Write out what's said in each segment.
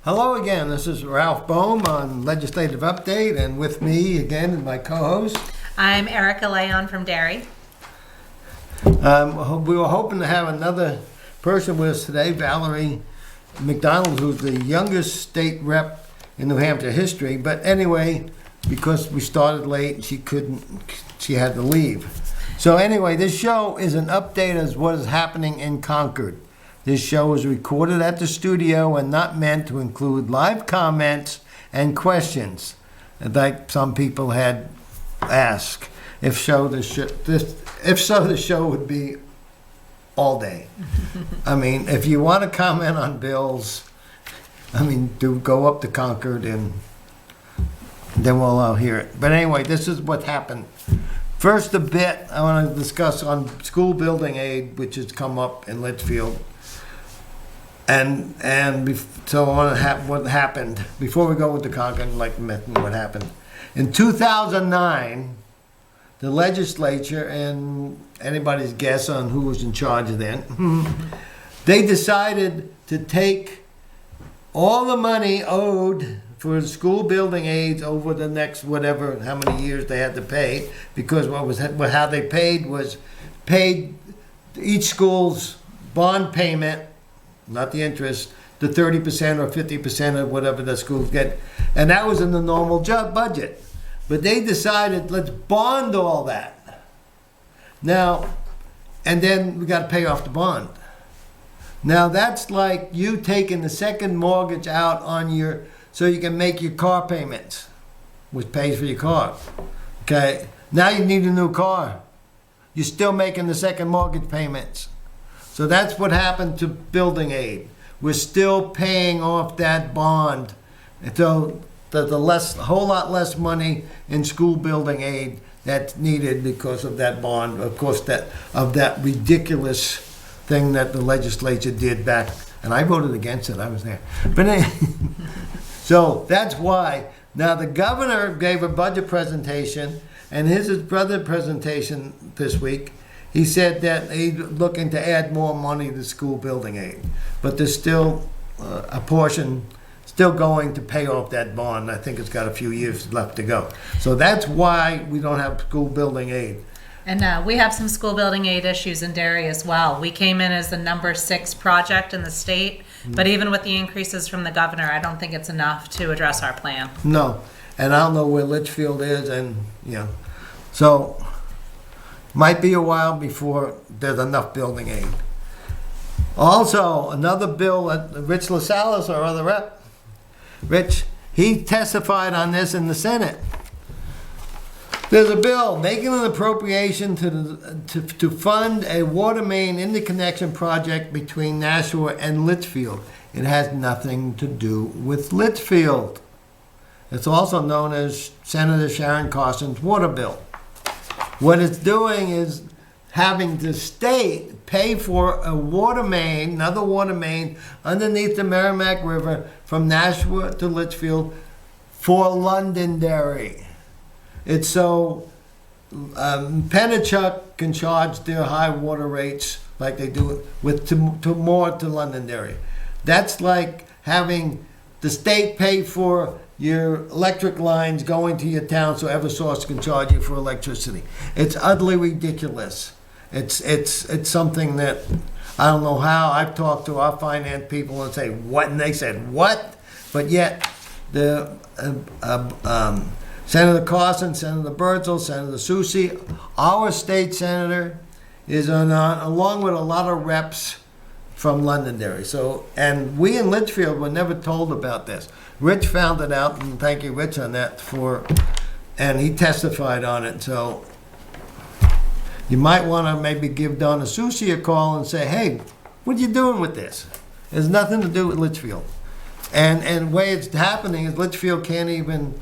Hello again, this is Ralph Boehm on Legislative Update, and with me again is my co-host. I'm Erica Layon from Derry. We were hoping to have another person with us today, Valerie McDonald, who's the youngest state rep in New Hampshire history. But anyway, because we started late, she had to leave. So anyway, this show is an update as what is happening in Concord. This show is recorded at the studio and not meant to include live comments and questions, like some people had asked. If so, the show would be all day. I mean, if you want to comment on bills, do go up to Concord and then we'll all hear it. But anyway, this is what happened. First, a bit I want to discuss on school building aid, which has come up in Litchfield. So I want to what happened before we go into Concord, like what happened in 2009. The legislature, and anybody's guess on who was in charge then, they decided to take all the money owed for school building aids over the next whatever how many years they had to pay, because how they paid each school's bond payment, not the interest, the 30% or 50% of whatever the schools get, and that was in the normal budget. But they decided, let's bond all that. Now, and then we got to pay off the bond. Now that's like you taking the second mortgage out on so you can make your car payments, which pays for your car. Okay, now you need a new car. You're still making the second mortgage payments. So that's what happened to building aid. We're still paying off that bond. So a whole lot less money in school building aid that's needed because of that bond, of course, of that ridiculous thing that the legislature did back, and I voted against it, I was there. But anyway, so that's why. Now the governor gave a budget presentation, and his brother presentation this week, he said that he's looking to add more money to school building aid, but there's still a portion still going to pay off that bond. I think it's got a few years left to go. So that's why we don't have school building aid. And we have some school building aid issues in Derry as well. We came in as the number 6 project in the state, but even with the increases from the governor, I don't think it's enough to address our plan. No, and I don't know where Litchfield is, and so might be a while before there's enough building aid. Also, another bill that Rich LaSalle, our other rep, Rich, he testified on this in the Senate. There's a bill making an appropriation to fund a water main interconnection project between Nashua and Litchfield. It has nothing to do with Litchfield. It's also known as Senator Sharon Carson's water bill. What it's doing is having the state pay for a water main, another water main, underneath the Merrimack River from Nashua to Litchfield for Londonderry. It's so Pennachuck can charge their high water rates like they do to more to Londonderry. That's like having the state pay for your electric lines going to your town so Eversource can charge you for electricity. It's utterly ridiculous. It's something that I don't know how. I've talked to our finance people and say what, and they said what, but yet the Senator Carson, Senator Birdsell, Senator Soucy, our state senator is along with a lot of reps from Londonderry. So, and we in Litchfield were never told about this. Rich found it out, and thank you, Rich, on that and he testified on it. So you might want to maybe give Donna Soucy a call and say, hey, what are you doing with this? It has nothing to do with Litchfield. And the way it's happening is Litchfield can't even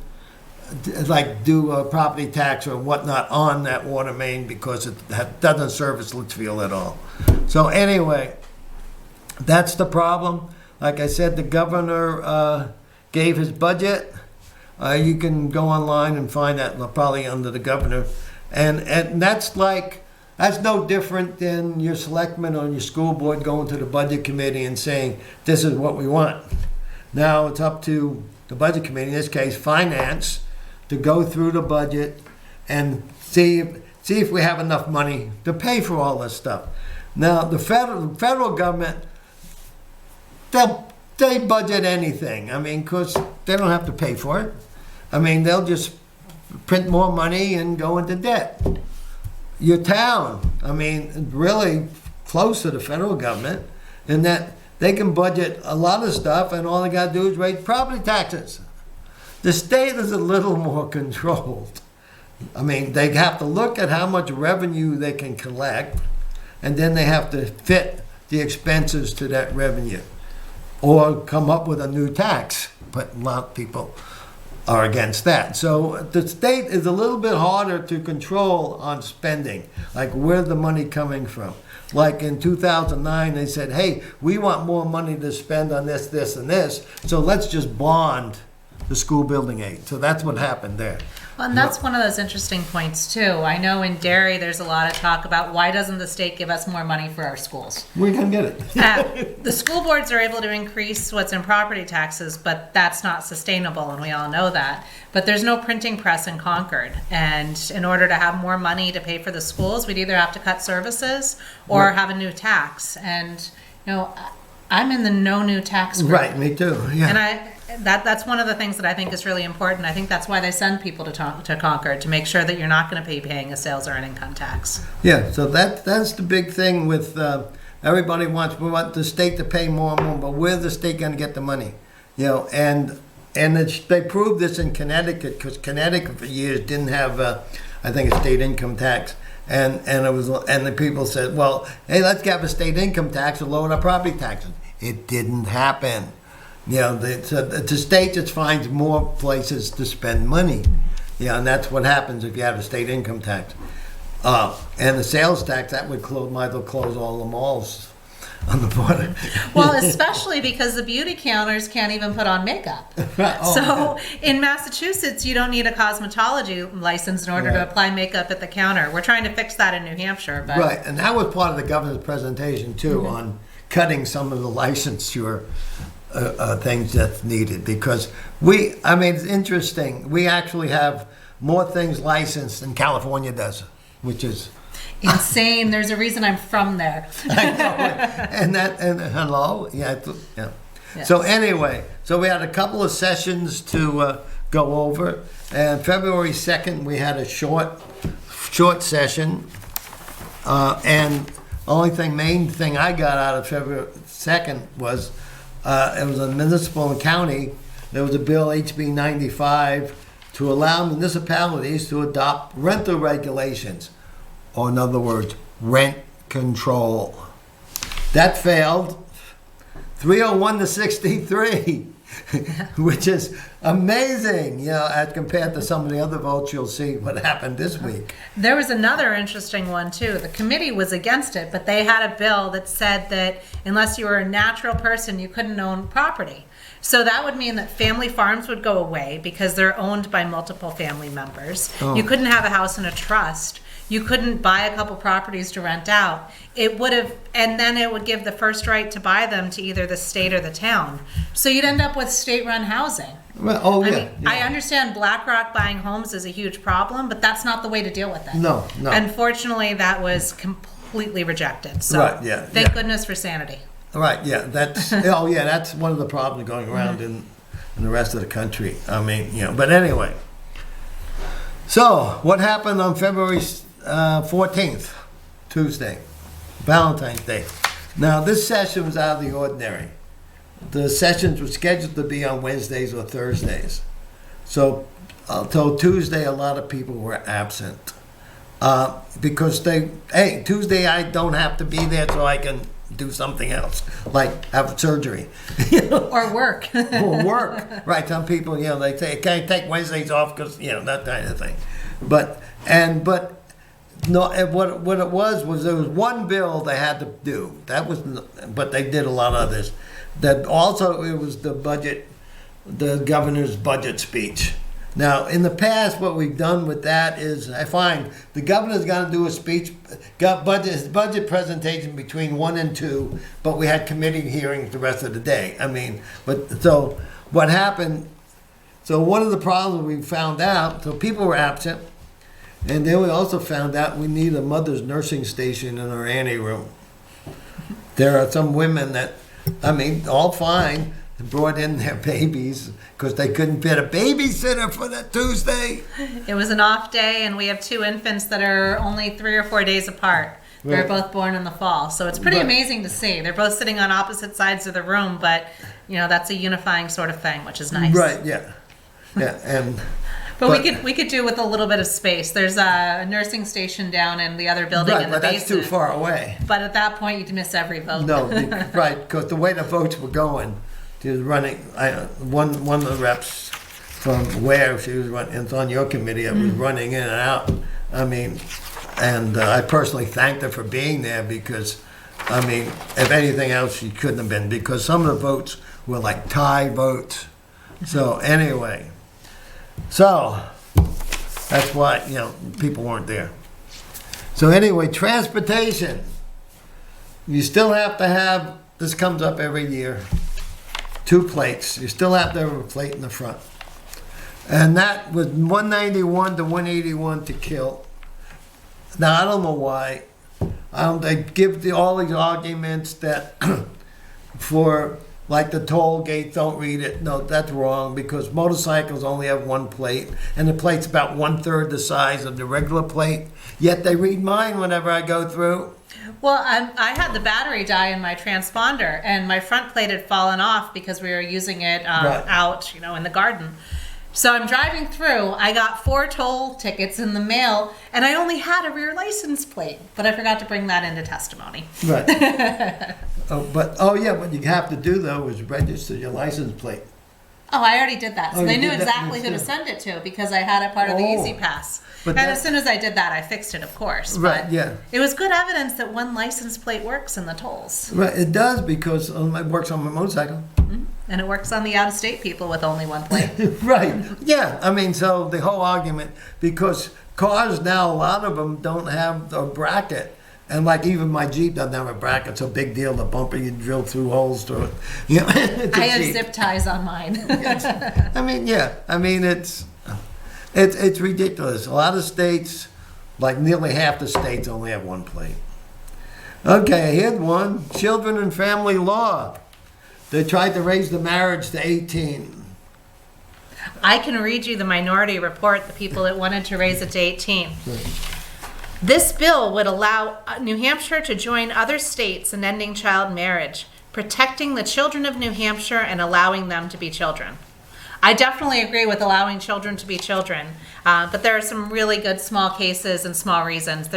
do a property tax or whatnot on that water main because it doesn't service Litchfield at all. So anyway, that's the problem. Like I said, the governor gave his budget. You can go online and find that probably under the governor. And that's no different than your selectman or your school board going to the budget committee and saying, this is what we want. Now it's up to the budget committee, in this case, finance, to go through the budget and see if we have enough money to pay for all this stuff. Now, the federal government, they budget anything. I mean, because they don't have to pay for it. I mean, they'll just print more money and go into debt. Your town, I mean, really close to the federal government in that they can budget a lot of stuff and all they got to do is raise property taxes. The state is a little more controlled. I mean, they have to look at how much revenue they can collect, and then they have to fit the expenses to that revenue or come up with a new tax. But a lot of people are against that. So the state is a little bit harder to control on spending, like where's the money coming from. Like in 2009, they said, hey, we want more money to spend on this, this, and this, so let's just bond the school building aid. So that's what happened there. Well, and that's one of those interesting points too. I know in Derry, there's a lot of talk about why doesn't the state give us more money for our schools? We can get it. The school boards are able to increase what's in property taxes, but that's not sustainable, and we all know that. But there's no printing press in Concord, and in order to have more money to pay for the schools, we'd either have to cut services or Right. have a new tax. And I'm in the no new tax group. Right, me too. Yeah. And that's one of the things that I think is really important. I think that's why they send people to Concord, to make sure that you're not going to be paying a sales or an income tax. Yeah, so that's the big thing with everybody we want the state to pay more and more, but where's the state going to get the money? And they proved this in Connecticut, because Connecticut for years didn't have I think a state income tax, and the people said, well, hey, let's have a state income tax and lower the property taxes. It didn't happen. The state just finds more places to spend money. And that's what happens if you have a state income tax. And the sales tax, that would might as well close all the malls on the border. Well, especially because the beauty counters can't even put on makeup. So in Massachusetts, you don't need a cosmetology license in order to apply makeup at the counter. We're trying to fix that in New Hampshire. But Right, and that was part of the governor's presentation too, on cutting some of the licensure things that's needed, because it's interesting. We actually have more things licensed than California does, which is insane. There's a reason I'm from there. I know. And hello, yeah. So anyway, we had a couple of sessions to go over, and February 2nd we had a short session, and main thing I got out of February 2nd was. It was a municipal and county. There was a bill, HB 95, to allow municipalities to adopt rental regulations, or in other words, rent control. That failed, 301 to 63, which is amazing, as compared to some of the other votes. You'll see what happened this week. There was another interesting one too. The committee was against it, but they had a bill that said that unless you were a natural person, you couldn't own property. So that would mean that family farms would go away because they're owned by multiple family members. Oh. You couldn't have a house in a trust. You couldn't buy a couple properties to rent out. It would have, and then it would give the first right to buy them to either the state or the town. So you'd end up with state-run housing. Well, I understand BlackRock buying homes is a huge problem, but that's not the way to deal with it. No. Unfortunately, that was completely rejected. So Right, yeah, thank goodness for sanity. Right, yeah, that's one of the problems going around in the rest of the country. But anyway. So, what happened on February 14th, Tuesday, Valentine's Day? Now, this session was out of the ordinary. The sessions were scheduled to be on Wednesdays or Thursdays. So, until Tuesday, a lot of people were absent. Because Tuesday I don't have to be there, so I can do something else, like have surgery. Or work. Or work. Right, some people, they say, can't take Wednesdays off because, that kind of thing. But no, what it was there was one bill they had to do. But they did a lot of this. That also, it was the governor's budget speech. Now, in the past, what we've done with that is, I find the governor's going to do a speech, got budget presentation between 1 and 2, but we had committee hearings the rest of the day. I mean, but so what happened? So one of the problems we found out, so people were absent, and then we also found out we need a mother's nursing station in our ante room. There are some women that, I mean, all fine, brought in their babies because they couldn't fit a babysitter for that Tuesday. It was an off day, and we have 2 infants that are only 3 or 4 days apart. They're Right. both born in the fall, so it's pretty Right. amazing to see. They're both sitting on opposite sides of the room, but that's a unifying sort of thing, which is nice. Right, yeah. Yeah, and But we could do with a little bit of space. There's a nursing station down in the other building right, in the but that's too basement. far away. But at that point, you'd miss every vote. No, right, because the way the votes were going, she was running. One of the reps from where she was running, it's on your committee, it was running in and out. I mean, and I personally thanked her for being there because, I mean, if anything else, she couldn't have been because some of the votes were like tie votes. So anyway, so that's why people weren't there. So anyway, transportation. You still have to have. This comes up every year. 2 plates. You still have to have a plate in the front. And that was 191 to 181 to kill. Now, I don't know why. They give all these arguments that for, like, the toll gates, don't read it. No, that's wrong because motorcycles only have 1 plate, and the plate's about 1/3 the size of the regular plate. Yet they read mine whenever I go through. Well, I had the battery die in my transponder, and my front plate had fallen off because we were using it Right. out, in the garden. So I'm driving through. I got 4 toll tickets in the mail, and I only had a rear license plate, but I forgot to bring that into testimony. Right. What you have to do though is register your license plate. Oh, I already did that. So Oh, they you knew did that? exactly who to send it to because I had it part of the Oh. Easy Pass. But And that- as soon as I did that, I fixed it, of course. Right, But yeah. it was good evidence that 1 license plate works in the tolls. Right, it does because it works on my motorcycle. And it works on the out-of-state people with only 1 plate. Right. Yeah. I mean, so the whole argument because cars now, a lot of them don't have a bracket. And like even my Jeep doesn't have a bracket, so big deal. The bumper, you drill through holes through it. It's a I have Jeep. zip ties on mine. I mean, yeah. I mean, it's ridiculous. A lot of states, like nearly half the states, only have 1 plate. Okay, here's one: children and family law. They tried to raise the marriage to 18. I can read you the minority report, the people that wanted to raise it to 18. This bill would allow New Hampshire to join other states in ending child marriage, protecting the children of New Hampshire and allowing them to be children. I definitely agree with allowing children to be children, but there are some really good small cases and small reasons.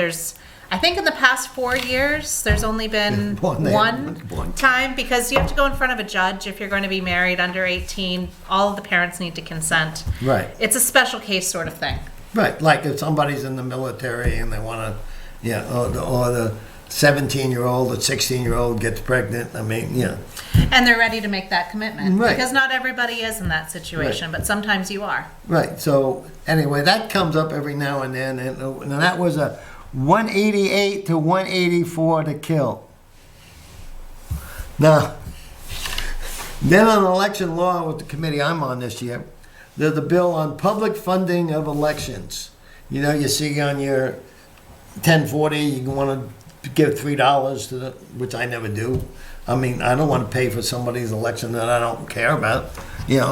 I think in the past 4 years, there's only been one time because you have to go in front of a judge if you're going to be married under 18. All of the parents need to consent. Right. It's a special case sort of thing. Right, like if somebody's in the military and they want to, or the 17-year-old or 16-year-old gets pregnant. I mean, yeah. And they're ready to make that commitment. Right. Because not everybody is in that situation, but sometimes you are. Right. So anyway, that comes up every now and then, and that was a 188 to 184 to kill. Now, then on election law with the committee I'm on this year, there's a bill on public funding of elections. You see on your 1040, you want to give $3 to which I never do. I mean, I don't want to pay for somebody's election that I don't care about.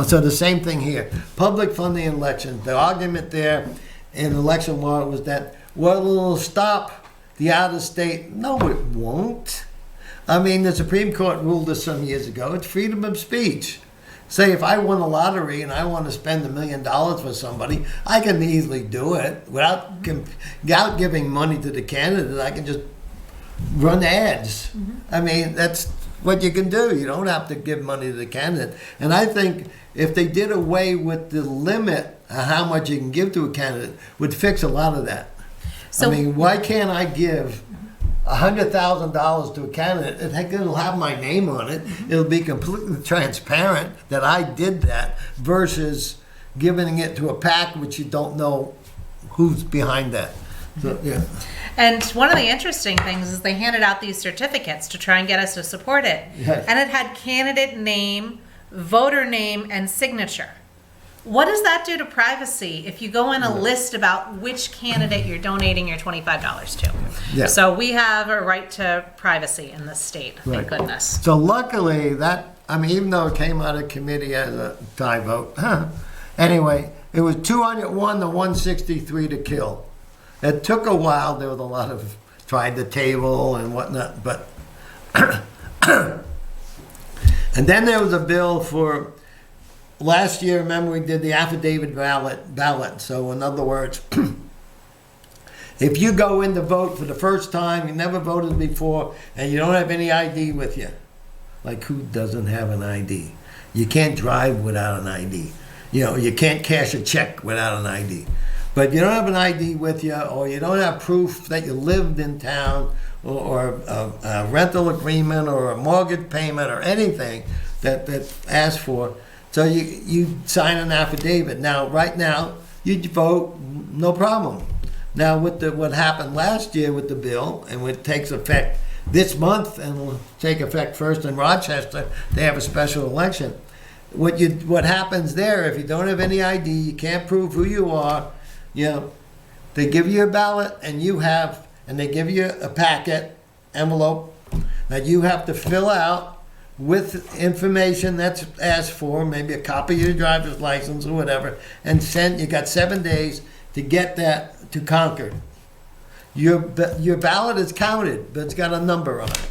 So the same thing here. Public funding elections. The argument there in election law was that, well, it'll stop the out-of-state. No, it won't. I mean, the Supreme Court ruled this some years ago. It's freedom of speech. Say if I won the lottery and I want to spend $1 million for somebody, I can easily do it without giving money to the candidate. I can just run ads. I mean, that's what you can do. You don't have to give money to the candidate. And I think if they did away with the limit of how much you can give to a candidate, would fix a lot of that. So, I mean, why can't I give $100,000 to a candidate? Heck, it'll have my name on it. It'll be completely transparent that I did that versus giving it to a PAC, which you don't know who's behind that. So, yeah. And one of the interesting things is they handed out these certificates to try and get us to support it. Yes. And it had candidate name, voter name, and signature. What does that do to privacy if you go in a list about which candidate you're donating your $25 to? Yeah. So we have a right to privacy in this state, thank Right. goodness. So luckily that, I mean, even though it came out of committee as a tie vote, anyway, it was 201 to 163 to kill. It took a while. There was a lot of tried the table and whatnot, but and then there was a bill for last year. Remember, we did the affidavit ballot. So in other words, if you go in to vote for the first time, you never voted before, and you don't have any ID with you, like who doesn't have an ID? You can't drive without an ID. You know, you can't cash a check without an ID. But you don't have an ID with you, or you don't have proof that you lived in town, or a rental agreement, or a mortgage payment, or anything that asks for. So you sign an affidavit. Now, right now, you vote, no problem. Now, with what happened last year with the bill, and it takes effect this month, and will take effect first in Rochester, they have a special election. What happens there, if you don't have any ID, you can't prove who you are, you know, they give you a ballot, and they give you a packet, envelope, that you have to fill out with information that's asked for, maybe a copy of your driver's license or whatever, and send. You got 7 days to get that to Concord. Your ballot is counted, but it's got a number on it.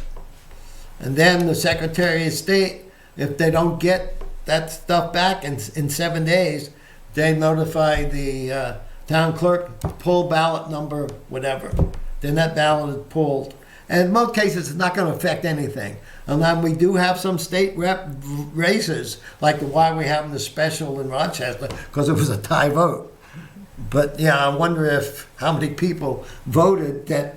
And then the Secretary of State, if they don't get that stuff back in 7 days, they notify the town clerk, pull ballot number, whatever. Then that ballot is pulled. And in most cases, it's not going to affect anything. And then we do have some state rep races, like the why we having the special in Rochester, because it was a tie vote. But yeah, I wonder how many people voted that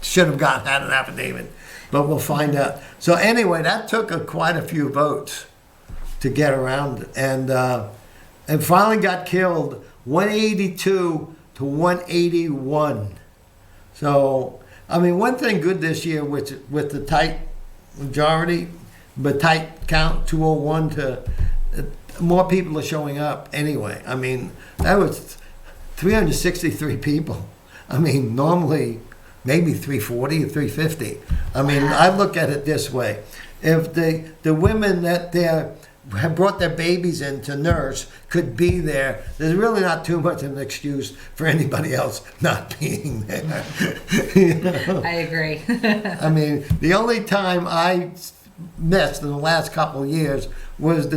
should have had an affidavit. But we'll find out. So anyway, that took quite a few votes to get around, and finally got killed 182 to 181. So I mean, one thing good this year with the tight majority, but tight count 201 to more people are showing up anyway. I mean, that was 363 people. I mean, normally maybe 340 or 350. I mean, I look at it this way. If the women that have brought their babies in to nurse could be there, there's really not too much of an excuse for anybody else not being there. You know? I agree. I mean, the only time I missed in the last couple of years was the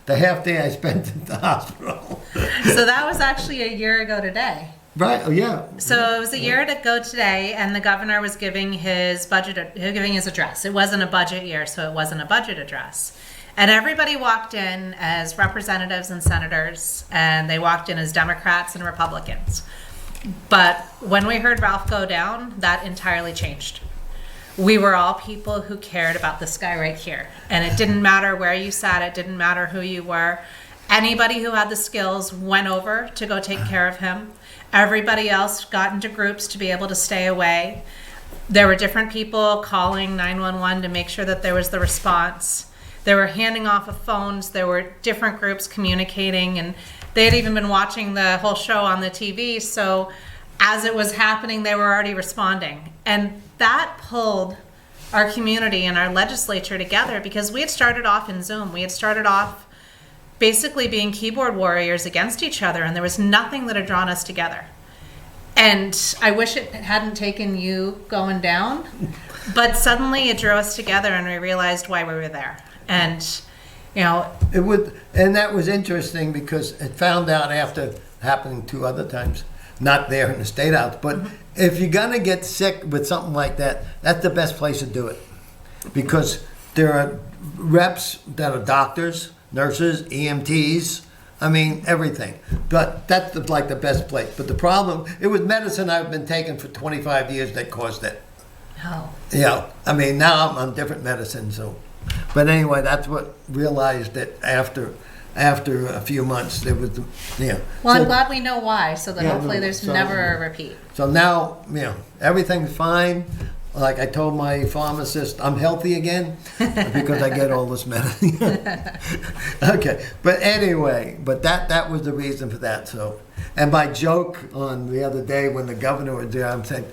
half day I spent at the hospital. So that was actually a year ago today. Right, oh yeah. So it was a year ago today, and the governor was giving his address. It wasn't a budget year, so it wasn't a budget address. And everybody walked in as representatives and senators, and they walked in as Democrats and Republicans. But when we heard Ralph go down, that entirely changed. We were all people who cared about this guy right here. And it didn't matter where you sat, it didn't matter who you were. Anybody who had the skills went over to go take care of him. Everybody else got into groups to be able to stay away. There were different people calling 911 to make sure that there was the response. They were handing off of phones. There were different groups communicating, and they had even been watching the whole show on the TV. So as it was happening, they were already responding. And that pulled our community and our legislature together, because we had started off in Zoom. We had started off basically being keyboard warriors against each other, and there was nothing that had drawn us together. And I wish it hadn't taken you going down, but suddenly it drew us together, and we realized why we were there. And you know, and that was interesting, because it found out after happening 2 other times, not there in the State House, but if you're gonna get sick with something like that, that's the best place to do it, because there are reps that are doctors, nurses, EMTs, I mean, everything. But that's like the best place. But the problem, it was medicine I've been taking for 25 years that caused it. oh, Yeah, I mean, now I'm on different medicine, so. But anyway, that's what realized that after a few months, there was, Well, So- I'm glad we know why, so that Yeah, hopefully there's so- never a repeat. So now, everything's fine. Like I told my pharmacist, I'm healthy again because I get all this medicine. Okay, but anyway, that was the reason for that. So, and my joke on the other day when the governor was there, I'm saying,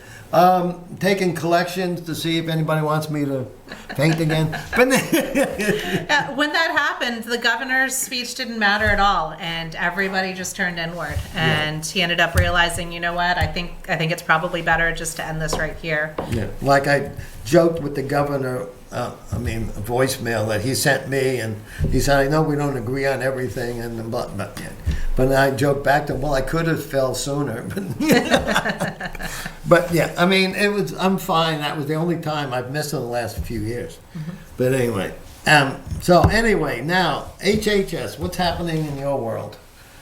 taking collections to see if anybody wants me to paint again. But When that happened, the governor's speech didn't matter at all, and everybody just turned inward. And he ended up realizing, you know what? I think it's probably better just to end this right here. yeah, like I joked with the governor. A voicemail that he sent me, and he said, "I know we don't agree on everything," and but I joked back to him, "Well, I could have fell sooner." But yeah, I'm fine. That was the only time I've missed in the last few years. But anyway, so anyway, now HHS, what's happening in your world?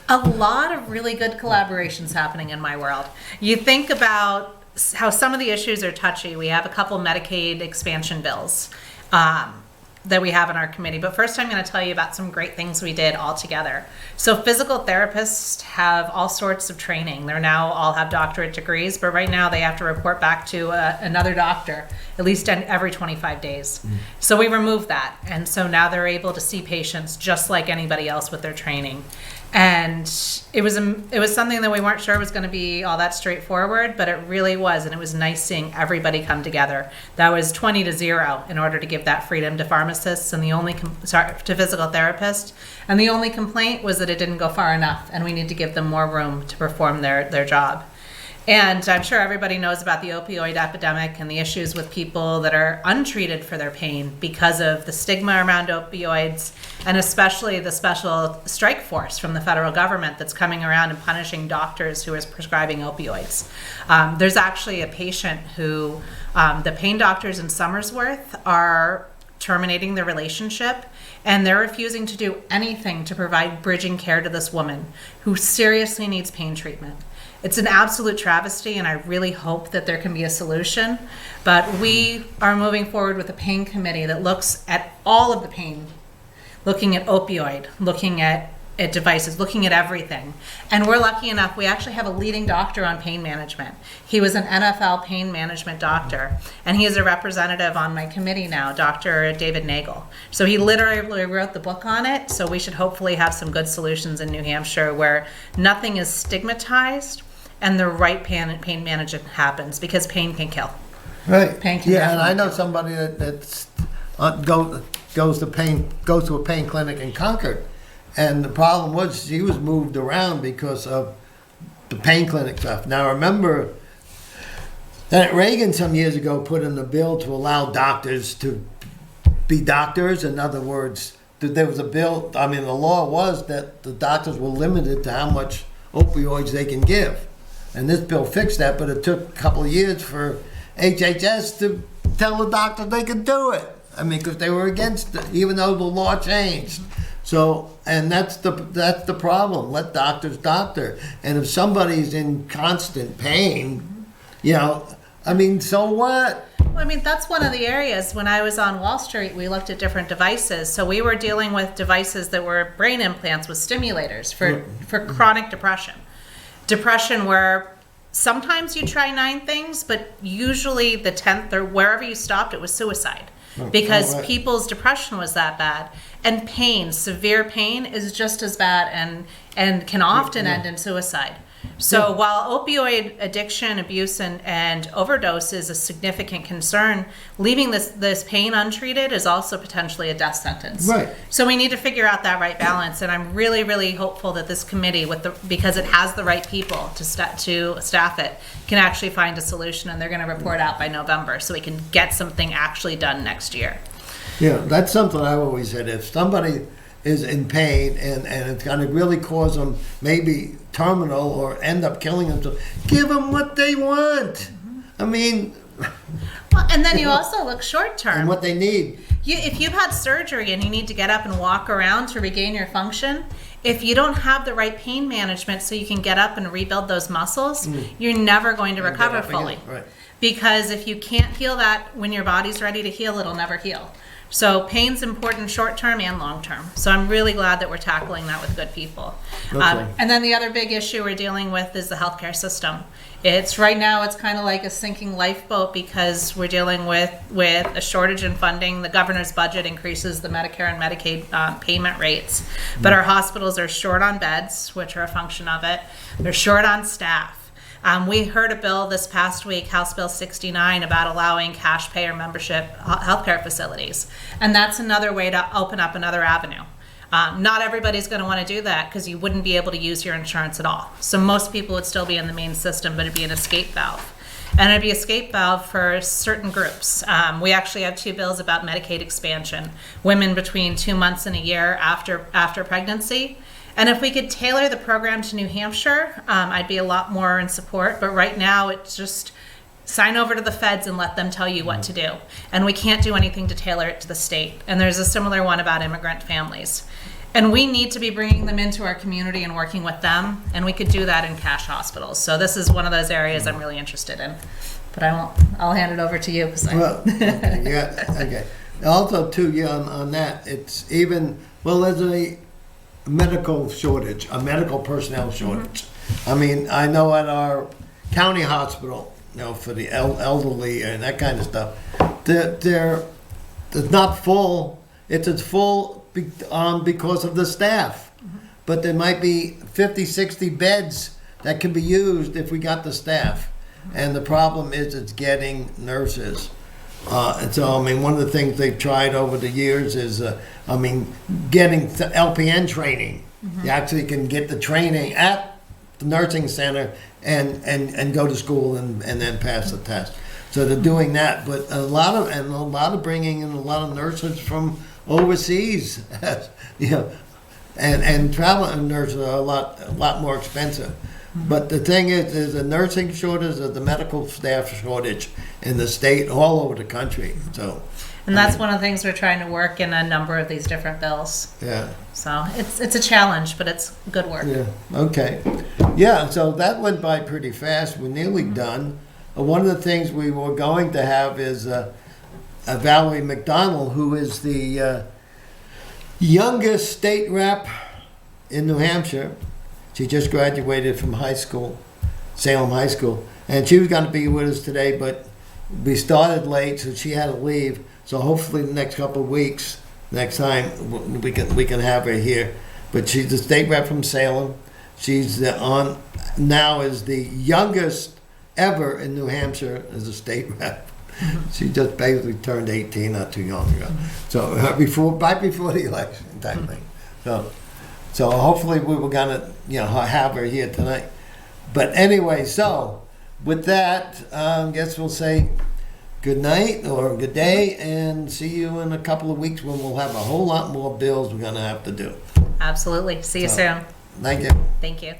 A lot of really good collaborations happening in my world. You think about how some of the issues are touchy. We have a couple Medicaid expansion bills that we have in our committee. But first, I'm going to tell you about some great things we did all together. So physical therapists have all sorts of training. They're now all have doctorate degrees, but right now they have to report back to another doctor at least every 25 days. So we removed that. And so now they're able to see patients just like anybody else with their training. And it was something that we weren't sure was going to be all that straightforward, but it really was, and it was nice seeing everybody come together. That was 20-0 in order to give that freedom to pharmacists and to physical therapists. And the only complaint was that it didn't go far enough, and we need to give them more room to perform their job. And I'm sure everybody knows about the opioid epidemic and the issues with people that are untreated for their pain because of the stigma around opioids, and especially the special strike force from the federal government that's coming around and punishing doctors who are prescribing opioids. There's actually a patient who the pain doctors in Somersworth are terminating their relationship, and they're refusing to do anything to provide bridging care to this woman who seriously needs pain treatment. It's an absolute travesty, and I really hope that there can be a solution. But we are moving forward with a pain committee that looks at all of the pain, looking at opioid, looking at devices, looking at everything. And we're lucky enough, we actually have a leading doctor on pain management. He was an NFL pain management doctor, and he is a representative on my committee now, Dr. David Nagel. So he literally wrote the book on it, so we should hopefully have some good solutions in New Hampshire where nothing is stigmatized and the right pain management happens, because pain can kill. Right. Pain can Yeah, and I know definitely somebody that's goes to a pain clinic in Concord, and the problem was she was moved around because of the pain clinic stuff. Now remember that Reagan some years ago put in the bill to allow doctors to be doctors. In other words, there was a bill. The law was that the doctors were limited to how much opioids they can give. And this bill fixed that, but it took a couple of years for HHS to tell the doctor they could do it. Because they were against it, even though the law changed. So, and that's the problem. Let doctors doctor. And if somebody's in constant pain, so what? Well, that's one of the areas. When I was on Wall Street, we looked at different devices. So we were dealing with devices that were brain implants with stimulators for chronic depression. Depression where sometimes you try 9 things, but usually the 10th or wherever you stopped, it was suicide. Because people's depression was that bad. And pain, severe pain, is just as bad and can often end in suicide. So while opioid addiction, abuse, and overdose is a significant concern, leaving this pain untreated is also potentially a death sentence. Right. So we need to figure out that right balance, and I'm really, really hopeful that this committee, because it has the right people to staff it, can actually find a solution, and they're going to report out by November so we can get something actually done next year. Yeah, that's something I've always said. If somebody is in pain and it's going to really cause them maybe terminal or end up killing themselves, give them what they want. Well, and then you also look short term. And what they need. If you've had surgery and you need to get up and walk around to regain your function, if you don't have the right pain management so you can get up and rebuild those muscles, you're never going to recover fully. Right. Because if you can't heal that when your body's ready to heal, it'll never heal. So pain's important short-term and long-term. So I'm really glad that we're tackling that with good people. Okay. And then the other big issue we're dealing with is the healthcare system. Right now it's kind of like a sinking lifeboat because we're dealing with a shortage in funding. The governor's budget increases the Medicare and Medicaid payment rates, but our hospitals are short on beds, which are a function of it. They're short on staff. We heard a bill this past week, House Bill 69, about allowing cash payer membership healthcare facilities. And that's another way to open up another avenue. Not everybody's going to want to do that because you wouldn't be able to use your insurance at all. So most people would still be in the main system, but it'd be an escape valve. And it'd be a escape valve for certain groups. We actually have 2 bills about Medicaid expansion. Women between 2 months and a year after pregnancy. And if we could tailor the program to New Hampshire, I'd be a lot more in support. But right now, it's just sign over to the feds and let them tell you what to do. And we can't do anything to tailor it to the state. And there's a similar one about immigrant families. And we need to be bringing them into our community and working with them. And we could do that in cash hospitals. So this is one of those areas I'm really interested in. But I'll hand it over to you. Well, okay, yeah, okay. Also, too, yeah, on that, it's even, well, there's a medical shortage, a medical personnel shortage. I mean, I know at our county hospital, for the elderly and that kind of stuff, it's not full. It's full because of the staff. But there might be 50, 60 beds that can be used if we got the staff. And the problem is it's getting nurses. And so, I mean, one of the things they've tried over the years is, getting LPN training. You actually can get the training at the nursing center and go to school and then pass the test. So they're doing that, but a lot of bringing in a lot of nurses from overseas, and traveling nurses are a lot more expensive. But the thing is, there's a nursing shortage, there's a medical staff shortage in the state, all over the country. So, and that's one of the things we're trying to work in a number of these different bills. Yeah. So it's a challenge, but it's good work. Yeah. Okay. Yeah. So that went by pretty fast. We're nearly done. One of the things we were going to have is Valerie McDonald, who is the youngest state rep in New Hampshire. She just graduated from high school, Salem High School, and she was going to be with us today, but we started late, so she had to leave. So hopefully the next couple of weeks, next time, we can have her here. But she's the state rep from Salem. She's now is the youngest ever in New Hampshire as a state rep. She just basically turned 18 not too long ago. So right before the election type thing. So hopefully we were gonna have her here tonight. But anyway, so with that, I guess we'll say good night or good day, and see you in a couple of weeks when we'll have a whole lot more bills we're gonna have to do. Absolutely. See you soon. Thank you. Thank you.